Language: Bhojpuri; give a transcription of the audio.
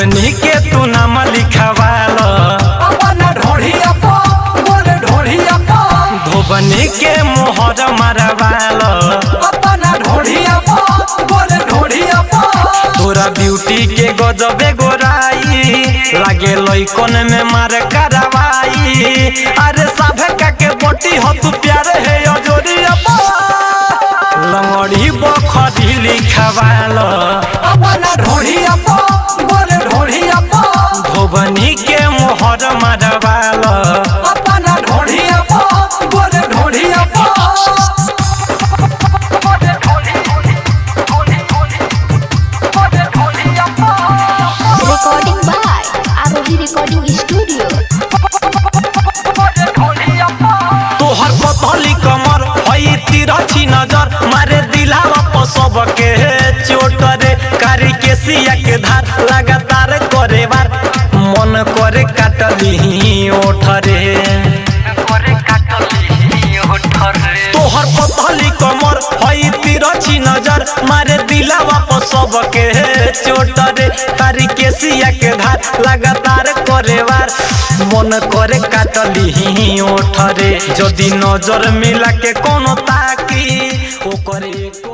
धोबनी के तू नाम लिखवाल धोबनी के मोहर मारवाल तोरा ब्यूटी के गजबे गोराई लागे लइकन में मार करवाई। अरे साभे का के बोटी हो तू प्यारे है अजोरिया लंगड़ी बखरी लिखवाल धोबनी के मोहर मारवाल रिकॉर्डिंग स्टूडियो। तोहर पतली कमर हई तिरछी नजर मारे दिलावा पर सबके चोट रे कारी के सिया के धार लगातार करे बार मन करे काटली ओठ रे तोहर पतली कमर हई तिरछी नजर मारे दिलावा पर सबके चोट रे कारी के सिया के धार लगातार करे बार मन करे काटली ओठ रे जदि नजर मिला के कोनो ताकी ओ करे।